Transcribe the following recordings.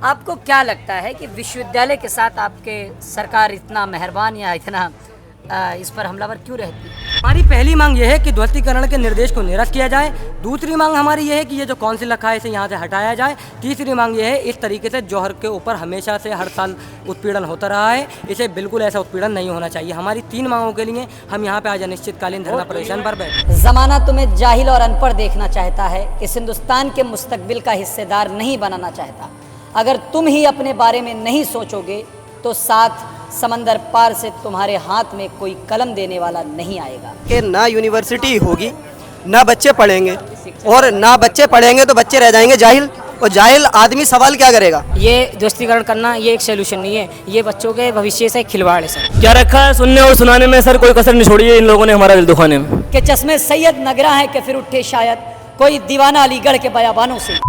आपको क्या लगता है कि विश्वविद्यालय के साथ आपके सरकार इतना मेहरबान या इतना इस पर हमलावर क्यों रहती है? हमारी पहली मांग यह है कि ध्वस्तीकरण के निर्देश को निरस्त किया जाए। दूसरी मांग हमारी यह है कि ये जो काउंसिल रखा है इसे यहाँ से हटाया जाए। तीसरी मांग यह है, इस तरीके से जौहर के ऊपर हमेशा से हर साल उत्पीड़न होता रहा है, इसे बिल्कुल ऐसा उत्पीड़न नहीं होना चाहिए। हमारी 3 मांगों के लिए हम यहाँ पे आज अनिश्चितकालीन धरना प्रदर्शन पर बैठे। ज़माना तुम्हें जाहिल और अनपढ़ देखना चाहता है, इस हिंदुस्तान के मुस्तकबिल का हिस्सेदार नहीं बनाना चाहता। अगर तुम ही अपने बारे में नहीं सोचोगे तो साथ समंदर पार से तुम्हारे हाथ में कोई कलम देने वाला नहीं आएगा। कि ना यूनिवर्सिटी होगी, ना बच्चे पढ़ेंगे, और ना बच्चे पढ़ेंगे तो बच्चे रह जाएंगे जाहिल, और जाहिल आदमी सवाल क्या करेगा। ये ध्वस्तीकरण करना ये एक सोल्यूशन नहीं है, ये बच्चों के भविष्य से खिलवाड़ है सर। क्या रखा है सुनने और सुनाने में सर, कोई कसर नहीं छोड़ी है इन लोगों ने हमारा दिल दुखाने में। कि चश्मे सैयद नगरा है कि फिर उठे शायद कोई दीवाना अलीगढ़ के बयाबानों से।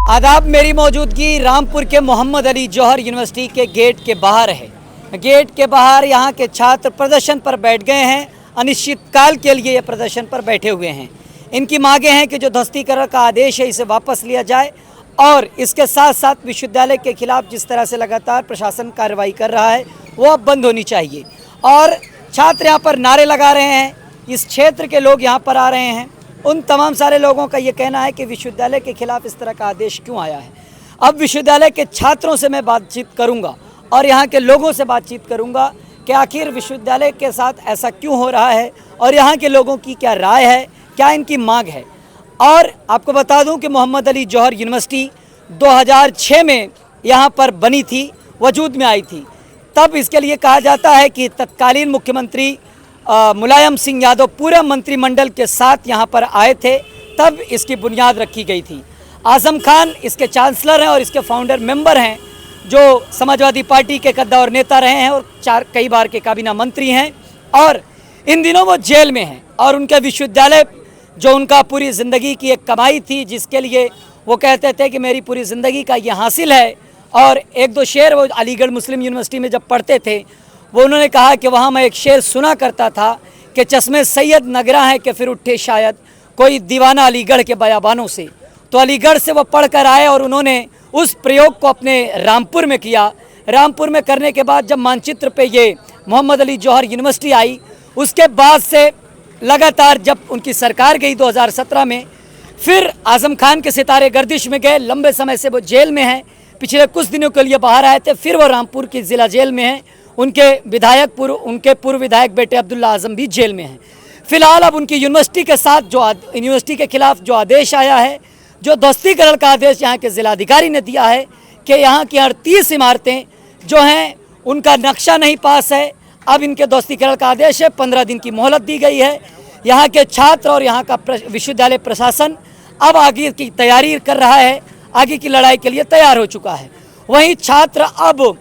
आदाब, मेरी मौजूदगी रामपुर के मोहम्मद अली जौहर यूनिवर्सिटी के गेट के बाहर है। गेट के बाहर यहाँ के छात्र प्रदर्शन पर बैठ गए हैं, अनिश्चितकाल के लिए ये प्रदर्शन पर बैठे हुए हैं। इनकी मांगे हैं कि जो ध्वस्तीकरण का आदेश है इसे वापस लिया जाए, और इसके साथ साथ विश्वविद्यालय के खिलाफ जिस तरह से लगातार प्रशासन कार्रवाई कर रहा है वो अब बंद होनी चाहिए। और छात्र यहाँ पर नारे लगा रहे हैं, इस क्षेत्र के लोग यहाँ पर आ रहे हैं। उन तमाम सारे लोगों का ये कहना है कि विश्वविद्यालय के खिलाफ इस तरह का आदेश क्यों आया है। अब विश्वविद्यालय के छात्रों से मैं बातचीत करूँगा और यहाँ के लोगों से बातचीत करूँगा कि आखिर विश्वविद्यालय के साथ ऐसा क्यों हो रहा है और यहाँ के लोगों की क्या राय है, क्या इनकी मांग है। और आपको बता दूं कि मोहम्मद अली जौहर यूनिवर्सिटी 2006 में यहाँ पर बनी थी, वजूद में आई थी। तब इसके लिए कहा जाता है कि तत्कालीन मुख्यमंत्री मुलायम सिंह यादव पूरे मंत्रिमंडल के साथ यहाँ पर आए थे, तब इसकी बुनियाद रखी गई थी। आज़म खान इसके चांसलर हैं और इसके फाउंडर मेंबर हैं, जो समाजवादी पार्टी के कद्दावर नेता रहे हैं और कई बार के काबीना मंत्री हैं, और इन दिनों वो जेल में हैं। और उनका विश्वविद्यालय जो उनका पूरी ज़िंदगी की एक कमाई थी, जिसके लिए वो कहते थे कि मेरी पूरी ज़िंदगी का ये हासिल है। और 1-2 शेर वो अलीगढ़ मुस्लिम यूनिवर्सिटी में जब पढ़ते थे, वो उन्होंने कहा कि वहाँ मैं एक शेर सुना करता था कि चश्मे सैयद नगरा है कि फिर उठे शायद कोई दीवाना अलीगढ़ के बयाबानों से। तो अलीगढ़ से वो पढ़ कर आए और उन्होंने उस प्रयोग को अपने रामपुर में किया। रामपुर में करने के बाद जब मानचित्र पे ये मोहम्मद अली जौहर यूनिवर्सिटी आई, उसके बाद से लगातार जब उनकी सरकार गई 2017 में, फिर आज़म खान के सितारे गर्दिश में गए। लंबे समय से वो जेल में हैं, पिछले कुछ दिनों के लिए बाहर आए थे, फिर वो रामपुर की ज़िला जेल में हैं। उनके पूर्व विधायक बेटे अब्दुल्ला आज़म भी जेल में हैं। फिलहाल अब उनकी यूनिवर्सिटी के साथ जो यूनिवर्सिटी के खिलाफ जो आदेश आया है, जो ध्वस्तीकरण का आदेश यहाँ के ज़िलाधिकारी ने दिया है कि यहाँ की 38 इमारतें जो हैं उनका नक्शा नहीं पास है। अब इनके ध्वस्तीकरण का आदेश है, 15 दिन की मोहलत दी गई है। यहाँ के छात्र और यहाँ का विश्वविद्यालय प्रशासन अब आगे की तैयारी कर रहा है, आगे की लड़ाई के लिए तैयार हो चुका है। वहीं छात्र अब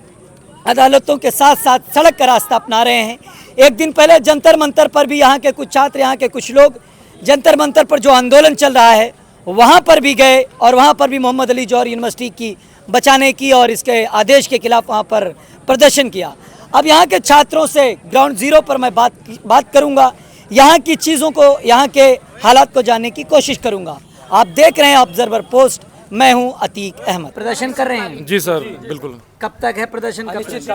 अदालतों के साथ साथ सड़क का रास्ता अपना रहे हैं। एक दिन पहले जंतर मंतर पर भी यहाँ के कुछ छात्र, यहाँ के कुछ लोग जंतर मंतर पर जो आंदोलन चल रहा है वहाँ पर भी गए और वहाँ पर भी मोहम्मद अली जौहर यूनिवर्सिटी की बचाने की और इसके आदेश के खिलाफ वहाँ पर प्रदर्शन किया। अब यहाँ के छात्रों से ग्राउंड जीरो पर मैं बात करूँगा, यहाँ की चीज़ों को, यहाँ के हालात को जानने की कोशिश करूँगा। आप देख रहे हैं ऑब्जर्वर पोस्ट, मैं हूँ अतीक अहमद। प्रदर्शन कर रहे हैं? जी सर, बिल्कुल। कब तक है प्रदर्शन?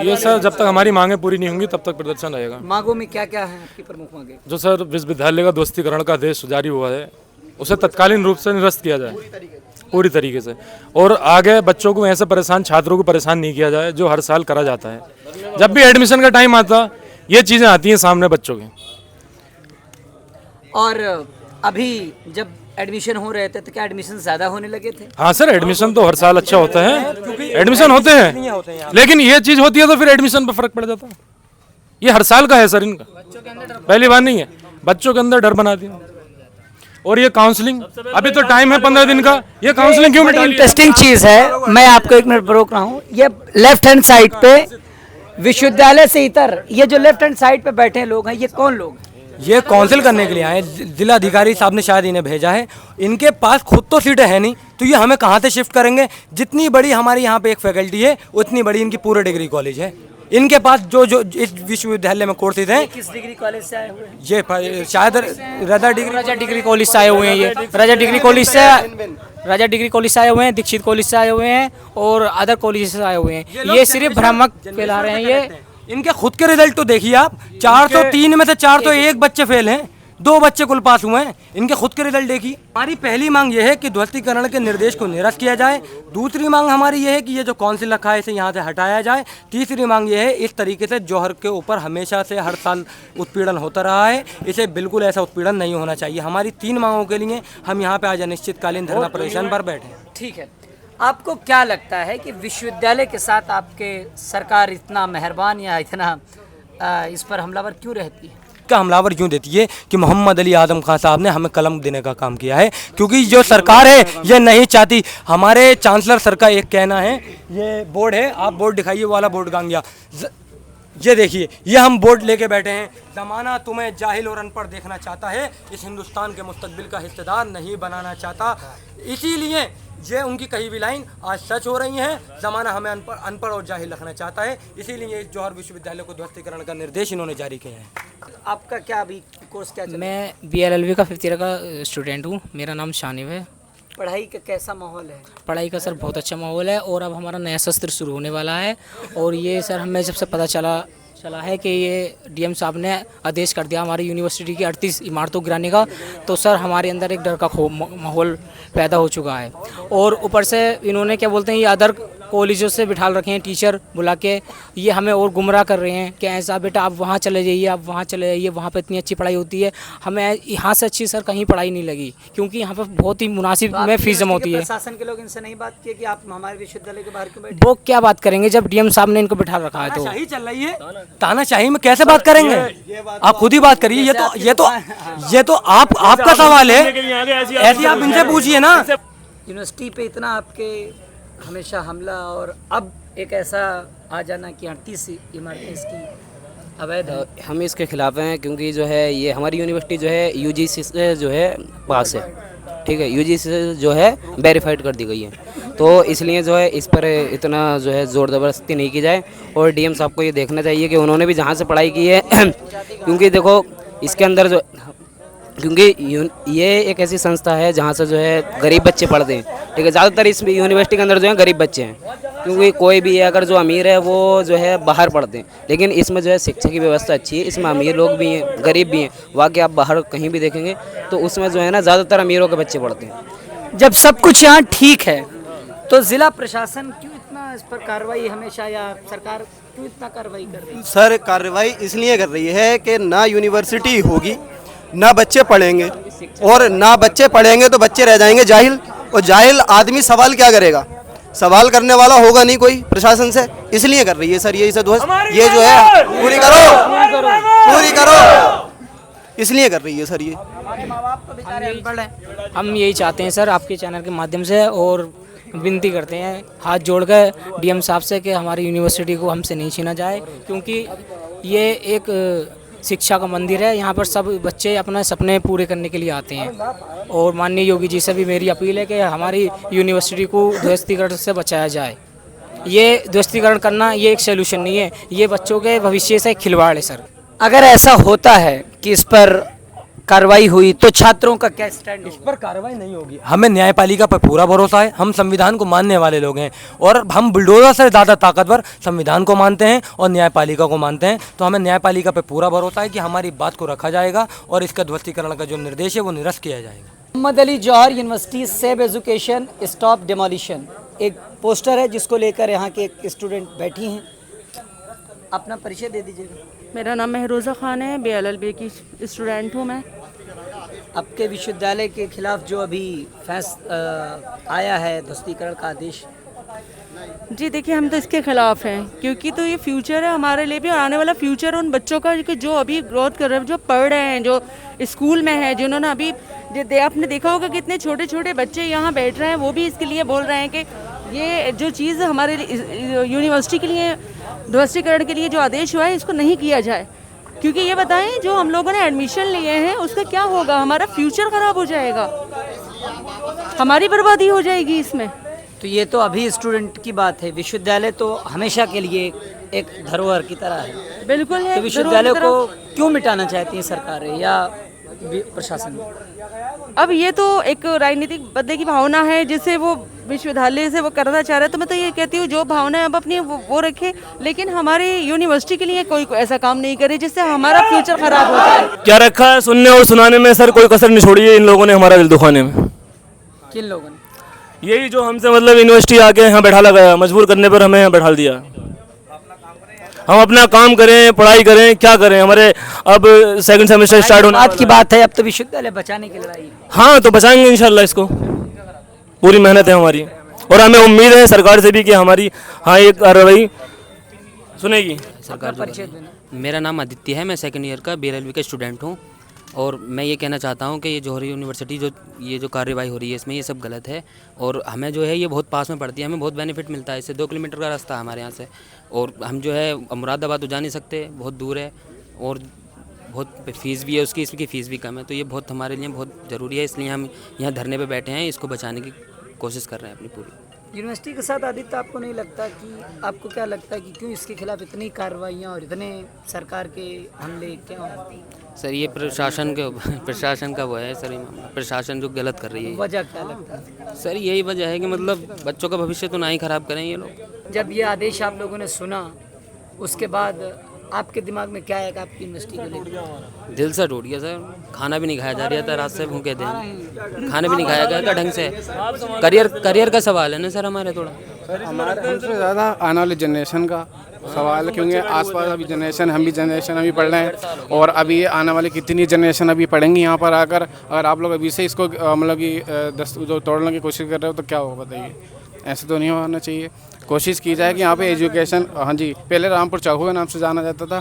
ये सर जब तक हमारी मांगे पूरी नहीं होंगी तब तक प्रदर्शन रहेगा। मांगों में क्या क्या है आपकी प्रमुख मांगे? जो सर विश्वविद्यालय का ध्वस्तीकरण का आदेश जारी हुआ है उसे तत्कालीन रूप से निरस्त किया जाए पूरी तरीके से, और आगे बच्चों को ऐसे परेशान, छात्रों को परेशान नहीं किया जाए जो हर साल करा जाता है। जब भी एडमिशन का टाइम आता ये चीज़ें आती हैं सामने बच्चों के। और अभी जब एडमिशन हो रहे थे तो क्या एडमिशन ज़्यादा होने लगे थे? हाँ सर, एडमिशन तो हर साल अच्छा होता है, एडमिशन होते हैं, लेकिन ये चीज़ होती है तो फिर एडमिशन पर फर्क पड़ जाता है। ये हर साल का है सर इनका, पहली बार नहीं है। बच्चों के अंदर डर बना दिया। और ये काउंसलिंग, अभी तो टाइम है 15 दिन का, ये काउंसलिंग क्यों मिटा? इंटरेस्टिंग चीज़ है, मैं आपको 1 मिनट रोक रहा हूँ। ये लेफ्ट हैंड साइड पे विश्वविद्यालय से इतर ये जो लेफ्ट हैंड साइड पे बैठे लोग हैं, ये कौन लोग? ये काउंसिल करने के लिए आए, जिलाधिकारी साहब ने शायद इन्हें भेजा है। इनके पास खुद तो सीटें है नहीं, तो ये हमें कहाँ से शिफ्ट करेंगे? जितनी बड़ी हमारी यहाँ पे एक फैकल्टी है उतनी बड़ी इनकी पूरे डिग्री कॉलेज है। इनके पास जो इस विश्वविद्यालय में कोर्सेज हैं। किस डिग्री कॉलेज से आए हुए हैं? ये शायद रजा डिग्री कॉलेज से आए हुए हैं। ये रजा डिग्री कॉलेज से राजा डिग्री कॉलेज से आए हुए हैं, दीक्षित कॉलेज से आए हुए हैं और अदर कॉलेज से आए हुए हैं। ये सिर्फ भ्रामक फैला रहे हैं। ये इनके खुद के रिजल्ट तो देखिए आप, 403 में से 401 बच्चे फेल हैं, 2 बच्चे कुल पास हुए हैं। इनके खुद के रिजल्ट देखिए। हमारी पहली मांग ये है कि ध्वस्तीकरण के निर्देश को निरस्त किया जाए। दूसरी मांग हमारी ये है कि ये जो काउंसिल रखा है इसे यहाँ से हटाया जाए। तीसरी मांग ये है, इस तरीके से जौहर के ऊपर हमेशा से हर साल उत्पीड़न होता रहा है, इसे बिल्कुल ऐसा उत्पीड़न नहीं होना चाहिए। हमारी 3 मांगों के लिए हम यहाँ पे आज अनिश्चितकालीन धरना प्रदर्शन पर बैठे हैं। ठीक है, आपको क्या लगता है कि विश्वविद्यालय के साथ आपके सरकार इतना मेहरबान या इतना इस पर हमलावर क्यों रहती है? का हमलावर यूँ देती है कि मोहम्मद अली आदम खान साहब ने हमें कलम देने का काम किया है, क्योंकि जो सरकार है ये नहीं चाहती। हमारे चांसलर सर का एक कहना है, ये बोर्ड है, आप बोर्ड दिखाइए, वाला बोर्ड गांगिया, ये देखिए, ये हम बोर्ड लेके बैठे हैं। ज़माना तुम्हें जाहिल और अनपढ़ देखना चाहता है, इस हिंदुस्तान के मुस्तकबिल का हिस्सेदार नहीं बनाना चाहता। इसीलिए ये उनकी कही भी लाइन आज सच हो रही है। ज़माना हमें अनपढ़ और जाहिल रखना चाहता है, इसीलिए जौहर विश्वविद्यालय को ध्वस्तीकरण का निर्देश इन्होंने जारी किया है। आपका क्या अभी कोर्स क्या चल रहा है? मैं BLLB का 5th ईयर का स्टूडेंट हूँ। मेरा नाम शानिब है। पढ़ाई का कैसा माहौल है? पढ़ाई का सर बहुत अच्छा माहौल है और अब हमारा नया सत्र शुरू होने वाला है। और ये सर हमें जब से पता चला है कि ये DM साहब ने आदेश कर दिया हमारी यूनिवर्सिटी की 38 इमारतों गिराने का, तो सर हमारे अंदर एक डर का माहौल पैदा हो चुका है। और ऊपर से इन्होंने क्या बोलते हैं, ये अदर कॉलेजों से बिठा रखे हैं टीचर बुला के, ये हमें और गुमराह कर रहे हैं कि ऐसा बेटा आप वहाँ चले जाइए, आप वहाँ चले जाइए, वहाँ पे इतनी अच्छी पढ़ाई होती है। हमें यहाँ से अच्छी सर कहीं पढ़ाई नहीं लगी, क्योंकि यहाँ पर बहुत ही मुनासिब में फीस जमा होती है। प्रशासन के लोग इनसे नहीं बात किए कि आप हमारे विश्वविद्यालय के बाहर क्यों बैठे? वो क्या बात करेंगे जब DM साहब ने इनको बिठा रखा है? तो तानाशाही चल रही है, तानाशाही में कैसे बात करेंगे? आप खुद ही बात करिए। ये तो आपका सवाल है, ऐसे आप इनसे पूछिए ना। यूनिवर्सिटी पे इतना आपके हमेशा हमला और अब एक ऐसा आ जाना कि 38 इमारतें इसकी अवैध है। हम इसके खिलाफ हैं, क्योंकि जो है ये हमारी यूनिवर्सिटी जो है UGC से जो है पास है, ठीक है, UGC से जो है वेरीफाइड कर दी गई है। तो इसलिए जो है इस पर इतना जो है ज़ोर ज़बरदस्ती नहीं की जाए। और DM साहब को ये देखना चाहिए कि उन्होंने भी जहाँ से पढ़ाई की है क्योंकि देखो इसके अंदर जो, क्योंकि ये एक ऐसी संस्था है जहाँ से जो है गरीब बच्चे पढ़ते हैं, ठीक है। ज़्यादातर इस यूनिवर्सिटी के अंदर जो है गरीब बच्चे हैं, क्योंकि कोई भी है अगर जो अमीर है वो जो है बाहर पढ़ते हैं, लेकिन इसमें जो है शिक्षा की व्यवस्था अच्छी है। इसमें अमीर लोग भी हैं, गरीब भी हैं। वाकई आप बाहर कहीं भी देखेंगे तो उसमें जो है ना ज़्यादातर अमीरों के बच्चे पढ़ते हैं। जब सब कुछ यहाँ ठीक है तो जिला प्रशासन क्यों इतना इस पर कार्रवाई हमेशा, या सरकार क्यों इतना कार्रवाई कर रही है? सर कार्रवाई इसलिए कर रही है कि ना यूनिवर्सिटी होगी, ना बच्चे पढ़ेंगे, और ना बच्चे पढ़ेंगे तो बच्चे रह जाएंगे जाहिल, और जाहिल आदमी सवाल क्या करेगा? सवाल करने वाला होगा नहीं कोई प्रशासन से, इसलिए कर रही है सर ये जो है पूरी करो, इसलिए कर रही है सर ये। हम यही चाहते हैं सर आपके चैनल के माध्यम से, और विनती करते हैं हाथ जोड़कर DM साहब से कि हमारी यूनिवर्सिटी को हमसे नहीं छीना जाए, क्योंकि ये एक शिक्षा का मंदिर है। यहाँ पर सब बच्चे अपने सपने पूरे करने के लिए आते हैं। और माननीय योगी जी से भी मेरी अपील है कि हमारी यूनिवर्सिटी को ध्वस्तीकरण से बचाया जाए। ये ध्वस्तीकरण करना ये एक सलूशन नहीं है, ये बच्चों के भविष्य से खिलवाड़ है सर। अगर ऐसा होता है कि इस पर कार्रवाई हुई तो छात्रों का क्या स्टैंड? इस पर कार्रवाई नहीं होगी। हमें न्यायपालिका पर पूरा भरोसा है। हम संविधान को मानने वाले लोग हैं, और हम बुलडोजर से ज़्यादा ताकतवर संविधान को मानते हैं और न्यायपालिका को मानते हैं। तो हमें न्यायपालिका पर पूरा भरोसा है कि हमारी बात को रखा जाएगा और इसका ध्वस्तीकरण का जो निर्देश है वो निरस्त किया जाएगा। Mohammad Ali Jauhar university save education stop demolition, एक पोस्टर है जिसको लेकर यहाँ के एक स्टूडेंट बैठी हैं। अपना परिचय दे दीजिएगा। मेरा नाम महरोज़ा खान है, BLLB की स्टूडेंट हूँ मैं। आपके विश्वविद्यालय के खिलाफ जो अभी आया है ध्वस्तीकरण का आदेश, जी देखिए हम तो इसके खिलाफ हैं, क्योंकि तो ये फ्यूचर है हमारे लिए भी, और आने वाला फ्यूचर उन बच्चों का जो अभी ग्रोथ कर रहे हैं, जो पढ़ रहे हैं, जो स्कूल में है, जिन्होंने अभी आपने देखा होगा कितने छोटे छोटे बच्चे यहाँ बैठ रहे हैं, वो भी इसके लिए बोल रहे हैं कि ये जो चीज़ हमारे यूनिवर्सिटी के लिए ध्वस्तीकरण के लिए जो आदेश हुआ है इसको नहीं किया जाए। क्योंकि ये बताएं जो हम लोगों ने एडमिशन लिए हैं उसका क्या होगा? हमारा फ्यूचर ख़राब हो जाएगा, हमारी बर्बादी हो जाएगी इसमें। तो ये तो अभी स्टूडेंट की बात है, विश्वविद्यालय तो हमेशा के लिए एक धरोहर की तरह है। बिल्कुल है। तो विश्वविद्यालय को क्यों मिटाना चाहती है सरकारें या प्रशासन? अब ये तो एक राजनीतिक बदले की भावना है जिसे वो विश्वविद्यालय से वो करना चाह रहे हैं, तो मैं तो ये कहती हूँ जो भावना है अब अपनी वो रखे, लेकिन हमारे यूनिवर्सिटी के लिए कोई ऐसा काम नहीं करे जिससे हमारा फ्यूचर खराब हो जाए। क्या रखा है सुनने और सुनाने में सर, कोई कसर नहीं छोड़ी है इन लोगों ने हमारा दिल दुखाने में। किन लोगों ने? यही जो हमसे मतलब यूनिवर्सिटी आके यहाँ बैठा लगाया, मजबूर करने पर हमें यहाँ बैठा दिया। हम अपना काम करें, पढ़ाई करें, क्या करें, हमारे अब सेकंड सेमेस्टर स्टार्ट होने आज की बात है, अब तो विश्वविद्यालय बचाने की लड़ाई है। हाँ तो बचाएंगे इंशाल्लाह इसको, पूरी मेहनत है हमारी और हमें उम्मीद है सरकार से भी कि हमारी हाँ ये कार्रवाई सुनेगी सरकार जो परिचय देना। मेरा नाम आदित्य है, मैं सेकंड ईयर का BLLB का स्टूडेंट हूँ। और मैं ये कहना चाहता हूँ कि ये जौहर यूनिवर्सिटी ये जो कार्रवाई हो रही है इसमें ये सब गलत है। और हमें जो है ये बहुत पास में पड़ती है, हमें बहुत बेनिफिट मिलता है इससे। 2 किलोमीटर का रास्ता है हमारे यहाँ से, और हम जो है मुरादाबाद तो जा नहीं सकते, बहुत दूर है, और बहुत फीस भी है उसकी, इसकी फ़ीस भी कम है। तो ये बहुत हमारे लिए बहुत ज़रूरी है, इसलिए हम यहाँ धरने पर बैठे हैं, इसको बचाने की कोशिश कर रहे हैं अपनी पूरी। यूनिवर्सिटी के साथ आदित्य, आपको नहीं लगता कि, आपको क्या लगता है कि क्यों इसके खिलाफ इतनी कार्रवाइयाँ और इतने सरकार के हमले क्यों होते हैं? सर ये प्रशासन का वो है सर, ये मामला प्रशासन जो गलत कर रही है। वजह क्या लगता है? सर यही वजह है कि मतलब बच्चों का भविष्य तो ना ही ख़राब करें ये लोग। जब ये आदेश आप लोगों ने सुना, उसके बाद आपके दिमाग में क्या है कि आपकी यूनिवर्सिटी के लिए? दिल से टूट गया सर, खाना भी नहीं खाया जा रहा था, रात से भूखे थे, खाना भी नहीं खाया गया था ढंग से। करियर का सवाल है ना सर हमारे, थोड़ा हमारे हमसे ज़्यादा आने वाली जनरेशन का सवाल है, क्योंकि आसपास अभी जनरेशन, हम भी जनरेशन अभी पढ़ रहे हैं, और अभी आने वाली कितनी जनरेशन अभी पढ़ेंगी यहाँ पर आकर। अगर आप लोग अभी से इसको मतलब कि जो तोड़ने की कोशिश कर रहे हो तो क्या होगा बताइए। ऐसे तो नहीं होना चाहिए। कोशिश की जाए कि यहाँ पे एजुकेशन, हाँ जी, पहले रामपुर चाकू के नाम से जाना जाता था,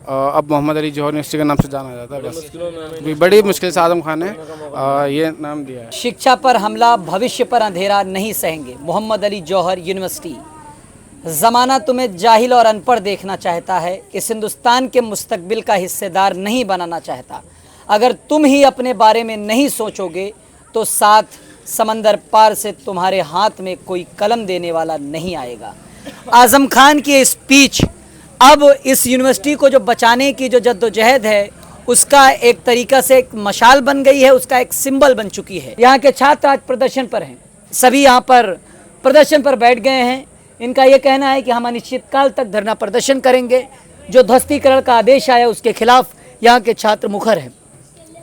अब मोहम्मद अली जौहर यूनिवर्सिटी के नाम से जाना जाता है। बस बड़ी मुश्किल से आजम खान ने ये नाम दिया है। शिक्षा पर हमला, भविष्य पर अंधेरा नहीं सहेंगे। मोहम्मद अली जौहर यूनिवर्सिटी। ज़माना तुम्हें जाहिल और अनपढ़ देखना चाहता है, इस हिंदुस्तान के मुस्तकबिल का हिस्सेदार नहीं बनाना चाहता। अगर तुम ही अपने बारे में नहीं सोचोगे तो साथ समंदर पार से तुम्हारे हाथ में कोई कलम देने वाला नहीं आएगा। आज़म खान की स्पीच अब इस यूनिवर्सिटी को जो बचाने की जो जद्दोजहद है उसका एक तरीक़ा से एक मशाल बन गई है, उसका एक सिंबल बन चुकी है। यहाँ के छात्र आज प्रदर्शन पर हैं, सभी यहाँ पर प्रदर्शन पर बैठ गए हैं। इनका ये कहना है कि हम अनिश्चितकाल तक धरना प्रदर्शन करेंगे। जो ध्वस्तीकरण का आदेश आया उसके खिलाफ यहाँ के छात्र मुखर हैं।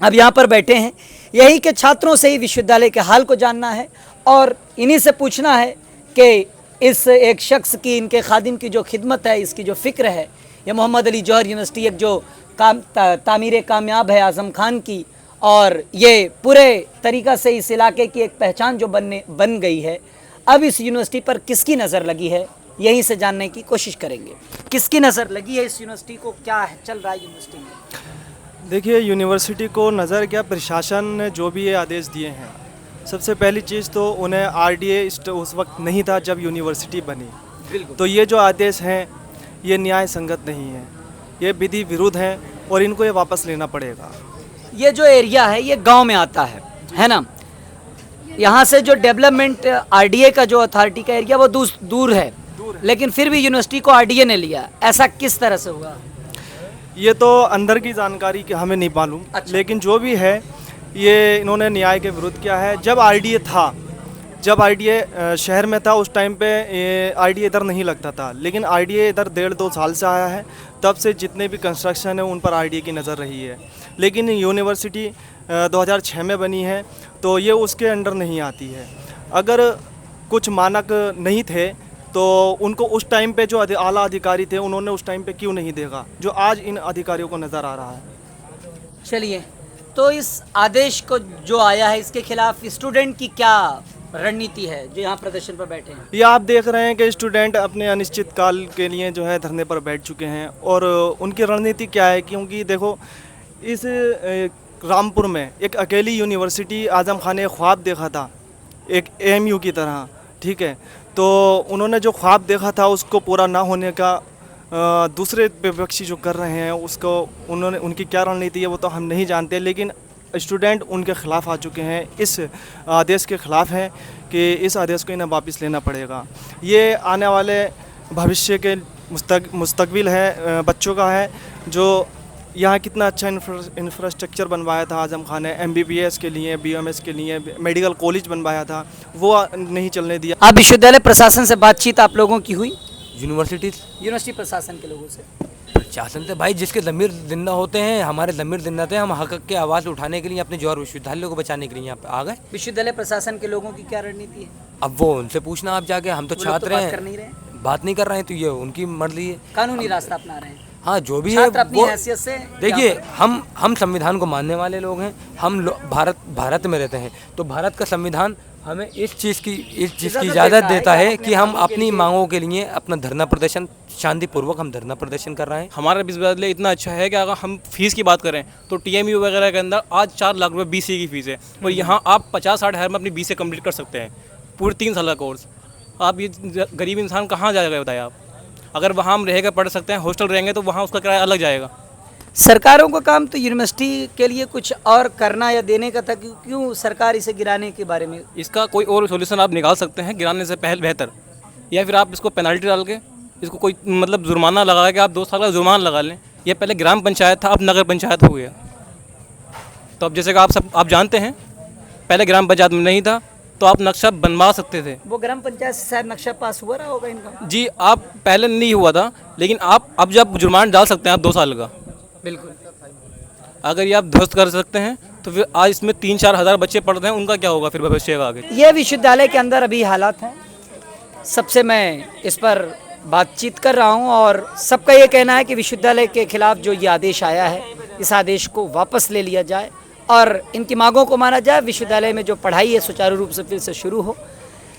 अब यहाँ पर बैठे हैं, यहीं के छात्रों से ही विश्वविद्यालय के हाल को जानना है और इन्हीं से पूछना है कि इस एक शख्स की, इनके खादिम की जो खिदमत है, इसकी जो फ़िक्र है, ये मोहम्मद अली जौहर यूनिवर्सिटी एक जो तामीर कामयाब है आज़म खान की, और ये पूरे तरीक़ा से इस इलाके की एक पहचान जो बन गई है। अब इस यूनिवर्सिटी पर किसकी नज़र लगी है, यहीं से जानने की कोशिश करेंगे। किसकी नज़र लगी है इस यूनिवर्सिटी को, क्या है चल रहा है यूनिवर्सिटी में? देखिए, यूनिवर्सिटी को नज़र क्या, प्रशासन ने जो भी ये आदेश दिए हैं, सबसे पहली चीज़ तो उन्हें RDA उस वक्त नहीं था जब यूनिवर्सिटी बनी। तो ये जो आदेश हैं ये न्याय संगत नहीं है, ये विधि विरुद्ध हैं और इनको ये वापस लेना पड़ेगा। ये जो एरिया है ये गांव में आता है ना? यहाँ से जो डेवलपमेंट RDA का जो अथॉरिटी का एरिया वो दूर है, लेकिन फिर भी यूनिवर्सिटी को RDA ने लिया। ऐसा किस तरह से हुआ? ये तो अंदर की जानकारी कि हमें नहीं मालूम। अच्छा। लेकिन जो भी है ये इन्होंने न्याय के विरुद्ध किया है। जब RDA था, जब RDA शहर में था उस टाइम पे ये RDA इधर नहीं लगता था, लेकिन RDA इधर 1.5-2 साल से आया है, तब से जितने भी कंस्ट्रक्शन है उन पर RDA की नज़र रही है। लेकिन यूनिवर्सिटी 2006 में बनी है तो ये उसके अंडर नहीं आती है। अगर कुछ मानक नहीं थे तो उनको उस टाइम पे जो आला अधिकारी थे उन्होंने उस टाइम पे क्यों नहीं देखा, जो आज इन अधिकारियों को नज़र आ रहा है। चलिए, तो इस आदेश को जो आया है इसके खिलाफ स्टूडेंट की क्या रणनीति है जो यहाँ प्रदर्शन पर बैठे हैं? ये आप देख रहे हैं कि स्टूडेंट अपने अनिश्चित काल के लिए जो है धरने पर बैठ चुके हैं। और उनकी रणनीति क्या है, क्योंकि देखो इस रामपुर में एक अकेली यूनिवर्सिटी आज़म खान ने ख्वाब देखा था, एक AMU की तरह, ठीक है। तो उन्होंने जो ख्वाब देखा था उसको पूरा ना होने का दूसरे विपक्षी जो कर रहे हैं उसको उनकी क्या रणनीति है वो तो हम नहीं जानते, लेकिन स्टूडेंट उनके ख़िलाफ़ आ चुके हैं, इस आदेश के ख़िलाफ़ हैं कि इस आदेश को इन्हें वापस लेना पड़ेगा। ये आने वाले भविष्य के मुस्तकबिल है बच्चों का है, जो यहाँ कितना अच्छा इंफ्रास्ट्रक्चर बनवाया था आजम खान ने, MBBS के लिए, BMS के लिए, मेडिकल कॉलेज बनवाया था, वो नहीं चलने दिया। आप विश्वविद्यालय प्रशासन से बातचीत आप लोगों की हुई? यूनिवर्सिटी प्रशासन के लोगों से? प्रशासन से भाई जिसके ज़मीर जिंदा होते हैं, हमारे ज़मीर जिंदा थे, हम हक के आवाज़ उठाने के लिए अपने जौहर विश्वविद्यालय को बचाने के लिए यहाँ पे आ गए। विश्वविद्यालय प्रशासन के लोगों की क्या रणनीति है? अब वो उनसे पूछना आप जाके, हम तो छात्र बात हैं, कर नहीं रहे, बात नहीं कर रहे हैं, तो ये उनकी मर्जी है। कानूनी रास्ता अपना रहे हैं। हाँ जो भी है छात्र अपनी वो हैसियत से देखिए, हम संविधान को मानने वाले लोग हैं, भारत में रहते हैं, तो भारत का संविधान हमें इस चीज़ की इजाज़त देता है कि हम अपनी मांगों के लिए अपना धरना प्रदर्शन शांतिपूर्वक हम धरना प्रदर्शन कर रहे हैं। हमारा विश्वविद्यालय इतना अच्छा है कि अगर हम फीस की बात करें तो TMU वगैरह के अंदर आज 4 लाख रुपये BCA की फ़ीस है, और यहाँ आप 50-60 हज़ार में अपनी BCA कंप्लीट कर सकते हैं, पूरे 3 साल का कोर्स। आप ये गरीब इंसान कहाँ जाएगा बताइए आप? अगर वहाँ हम रहेगा पढ़ सकते हैं, हॉस्टल रहेंगे तो वहाँ उसका किराया अलग जाएगा। सरकारों का काम तो यूनिवर्सिटी के लिए कुछ और करना या देने का था, क्यों सरकार इसे गिराने के बारे में? इसका कोई और सोल्यूशन आप निकाल सकते हैं गिराने से पहले बेहतर, या फिर आप इसको पेनल्टी डाल के इसको कोई मतलब जुर्माना लगा के आप 2 साल का जुर्माना लगा लें। ये पहले ग्राम पंचायत था, अब नगर पंचायत हो गया। तो अब जैसे कि आप जानते हैं, पहले ग्राम पंचायत में नहीं था तो आप नक्शा बनवा सकते थे। वो ग्राम पंचायत से शायद नक्शा पास हुआ रहा होगा इनका। जी, आप पहले नहीं हुआ था, लेकिन आप अब जब जुर्माना डाल सकते हैं आप 2 साल का। बिल्कुल। अगर ये आप ध्वस्त कर सकते हैं तो फिर आज इसमें 3-4 हज़ार बच्चे पढ़ रहे हैं, उनका क्या होगा फिर भविष्य का आगे? ये विश्वविद्यालय के अंदर अभी हालात हैं, सबसे मैं इस पर बातचीत कर रहा हूँ, और सबका ये कहना है कि विश्वविद्यालय के खिलाफ जो ये आदेश आया है, इस आदेश को वापस ले लिया जाए और इनकी मांगों को माना जाए। विश्वविद्यालय में जो पढ़ाई है सुचारू रूप से फिर से शुरू हो।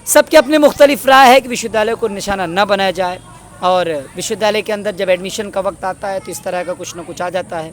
सबकी अपनी मुख्तलिफ राय है कि विश्वविद्यालय को निशाना न बनाया जाए, और विश्वविद्यालय के अंदर जब एडमिशन का वक्त आता है तो इस तरह का कुछ न कुछ आ जाता है।